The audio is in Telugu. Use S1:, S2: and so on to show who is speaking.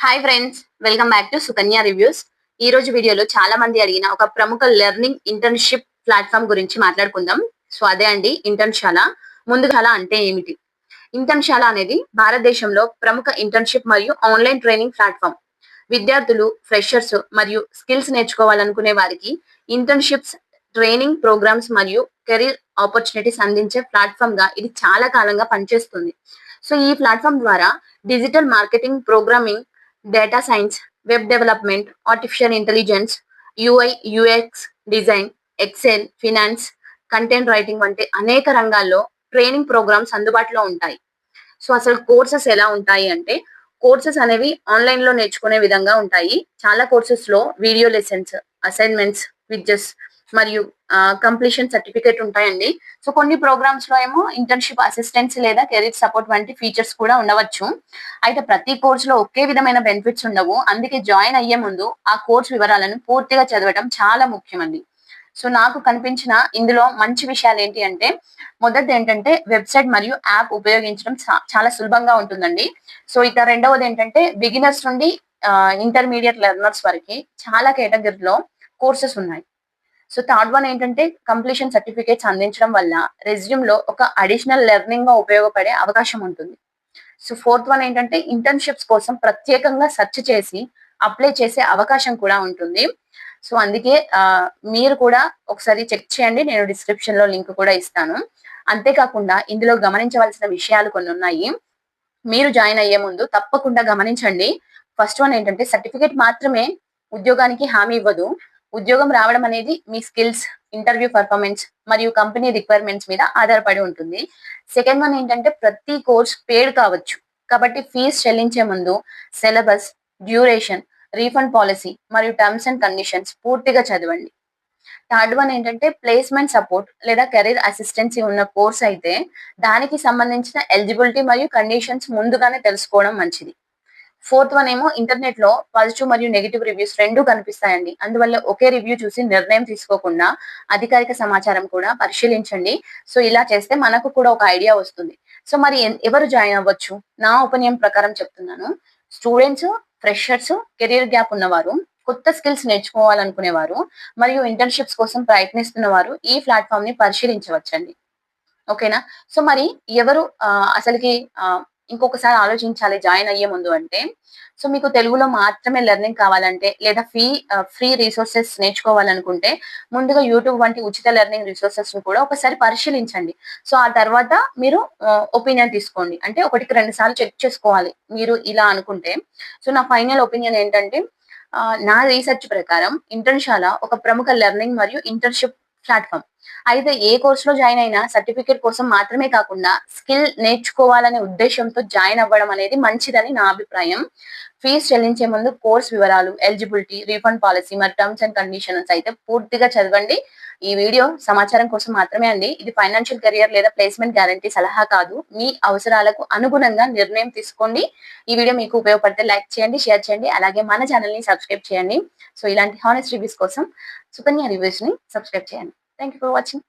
S1: Hi friends, welcome back to Sukanya reviews. ఈ రోజు వీడియోలో చాలా మంది అడిగిన ఒక ప్రముఖ లెర్నింగ్ ఇంటర్న్షిప్ ప్లాట్ఫామ్ గురించి మాట్లాడుకుందాం. సో అదే అండి ఇంటర్న్షాల. ముందుగా అంటే ఏమిటి? ఇంటర్న్షాల అనేది భారతదేశంలో ప్రముఖ ఇంటర్న్షిప్ మరియు ఆన్లైన్ ట్రైనింగ్ ప్లాట్ఫామ్. విద్యార్థులు, ఫ్రెషర్స్ మరియు స్కిల్స్ నేర్చుకోవాలనుకునే వారికి ఇంటర్న్షిప్స్, ట్రైనింగ్ ప్రోగ్రామ్స్ మరియు కెరీర్ ఆపర్చునిటీస్ అందించే ప్లాట్ఫామ్ గా ఇది చాలా కాలంగా పనిచేస్తుంది. సో ఈ ప్లాట్ఫామ్ ద్వారా digital marketing, programming, data science, web development, artificial intelligence, UI, UX design, Excel, finance, content writing వంటి అనేక రంగాల్లో ట్రైనింగ్ ప్రోగ్రామ్స్ అందుబాటులో ఉంటాయి. సో అసలు కోర్సెస్ ఎలా ఉంటాయి అంటే, కోర్సెస్ అనేవి ఆన్లైన్ లో నేర్చుకునే విధంగా ఉంటాయి. చాలా కోర్సెస్ లో వీడియో లెసన్స్, అసైన్మెంట్స్, క్విజెస్ మరియు కంప్లీషన్ సర్టిఫికేట్ ఉంటాయండి. సో కొన్ని ప్రోగ్రామ్స్ లో ఏమో ఇంటర్న్షిప్ అసిస్టెన్స్ లేదా కెరీర్ సపోర్ట్ వంటి ఫీచర్స్ కూడా ఉండవచ్చు. అయితే ప్రతి కోర్స్ లో ఒకే విధమైన బెనిఫిట్స్ ఉండవు. అందుకే జాయిన్ అయ్యే ముందు ఆ కోర్స్ వివరాలను పూర్తిగా చదవడం చాలా ముఖ్యమండి. సో నాకు కనిపించిన ఇందులో మంచి విషయాలు ఏంటి అంటే, మొదటిది ఏంటంటే వెబ్సైట్ మరియు యాప్ ఉపయోగించడం చాలా సులభంగా ఉంటుందండి. సో ఇక రెండవది ఏంటంటే, బిగినర్స్ నుండి ఇంటర్మీడియట్ లెర్నర్స్ వరకు చాలా కేటగిరీలో కోర్సెస్ ఉన్నాయి. సో థర్డ్ వన్ ఏంటంటే, కంప్లీషన్ సర్టిఫికేట్స్ అందించడం వల్ల రెజ్యూమ్ లో ఒక అడిషనల్ లెర్నింగ్ గా ఉపయోగపడే అవకాశం ఉంటుంది. సో ఫోర్త్ వన్ ఏంటంటే, ఇంటర్న్షిప్స్ కోసం ప్రత్యేకంగా సెర్చ్ చేసి అప్లై చేసే అవకాశం కూడా ఉంటుంది. సో అందుకే మీరు కూడా ఒకసారి చెక్ చేయండి. నేను డిస్క్రిప్షన్ లో లింక్ కూడా ఇస్తాను. అంతేకాకుండా ఇందులో గమనించవలసిన విషయాలు కొన్ని ఉన్నాయి. మీరు జాయిన్ అయ్యే ముందు తప్పకుండా గమనించండి. ఫస్ట్ వన్ ఏంటంటే, సర్టిఫికేట్ మాత్రమే ఉద్యోగానికి హామీ ఇవ్వదు. ఉద్యోగం రావడం అనేది మీ స్కిల్స్, ఇంటర్వ్యూ పర్ఫార్మెన్స్ మరియు కంపెనీ రిక్వైర్మెంట్స్ మీద ఆధారపడి ఉంటుంది. సెకండ్ వన్ ఏంటంటే, ప్రతి కోర్స్ పేడ్ కావచ్చు. కాబట్టి ఫీజు చెల్లించే ముందు సిలబస్, డ్యూరేషన్, రీఫండ్ పాలసీ మరియు టర్మ్స్ అండ్ కండిషన్స్ పూర్తిగా చదవండి. థర్డ్ వన్ ఏంటంటే, ప్లేస్మెంట్ సపోర్ట్ లేదా కెరీర్ అసిస్టెన్సీ ఉన్న కోర్స్ అయితే దానికి సంబంధించిన ఎలిజిబిలిటీ మరియు కండిషన్స్ ముందుగానే తెలుసుకోవడం మంచిది. ఫోర్త్ వన్ ఏమో, ఇంటర్నెట్ లో పాజిటివ్ మరియు నెగిటివ్ రివ్యూస్ రెండు కనిపిస్తాయండి. అందువల్ల ఒకే రివ్యూ చూసి నిర్ణయం తీసుకోకుండా అధికారిక సమాచారం కూడా పరిశీలించండి. సో ఇలా చేస్తే మనకు కూడా ఒక ఐడియా వస్తుంది. సో మరి ఎవరు జాయిన్ అవ్వచ్చు? నా ఒపీనియన్ ప్రకారం చెప్తున్నాను. స్టూడెంట్స్, ఫ్రెషర్స్, కెరీర్ గ్యాప్ ఉన్నవారు, కొత్త స్కిల్స్ నేర్చుకోవాలనుకునేవారు మరియు ఇంటర్న్షిప్స్ కోసం ప్రయత్నిస్తున్న వారు ఈ ప్లాట్ఫామ్ ని పరిశీలించవచ్చండి. ఓకేనా? సో మరి ఎవరు అసలుకి ఇంకొకసారి ఆలోచించాలి జాయిన్ అయ్యే ముందు అంటే, సో మీకు తెలుగులో మాత్రమే లెర్నింగ్ కావాలంటే, లేదా ఫ్రీ రిసోర్సెస్ నేర్చుకోవాలనుకుంటే, ముందుగా యూట్యూబ్ వంటి ఉచిత లెర్నింగ్ రిసోర్సెస్ ను కూడా ఒకసారి పరిశీలించండి. సో ఆ తర్వాత మీరు ఒపీనియన్ తీసుకోండి. అంటే ఒకటికి 2 సార్లు చెక్ చేసుకోవాలి మీరు ఇలా అనుకుంటే. సో నా ఫైనల్ ఒపీనియన్ ఏంటంటే, నా రీసెర్చ్ ప్రకారం ఇంటర్న్షాల ఒక ప్రముఖ లెర్నింగ్ మరియు ఇంటర్న్షిప్ ప్లాట్ఫామ్. అయితే ఏ కోర్స్ లో జాయిన్ అయినా సర్టిఫికేట్ కోసం మాత్రమే కాకుండా స్కిల్ నేర్చుకోవాలనే ఉద్దేశంతో జాయిన్ అవ్వడం అనేది మంచిదని నా అభిప్రాయం. ఫీజు చెల్లించే ముందు కోర్స్ వివరాలు, ఎలిజిబిలిటీ, రీఫండ్ పాలసీ మరి టర్మ్స్ అండ్ కండిషన్స్ అయితే పూర్తిగా చదవండి. ఈ వీడియో సమాచారం కోసం మాత్రమే అండి. ఇది ఫైనాన్షియల్ కెరియర్ లేదా ప్లేస్మెంట్ గ్యారంటీ సలహా కాదు. మీ అవసరాలకు అనుగుణంగా నిర్ణయం తీసుకోండి. ఈ వీడియో మీకు ఉపయోగపడితే లైక్ చేయండి, షేర్ చేయండి. అలాగే మన ఛానల్ ని సబ్స్క్రైబ్ చేయండి. సో ఇలాంటి హానెస్ట్ రివ్యూస్ కోసం సుకన్య రివ్యూస్ ని సబ్స్క్రైబ్ చేయండి. Thank you for watching.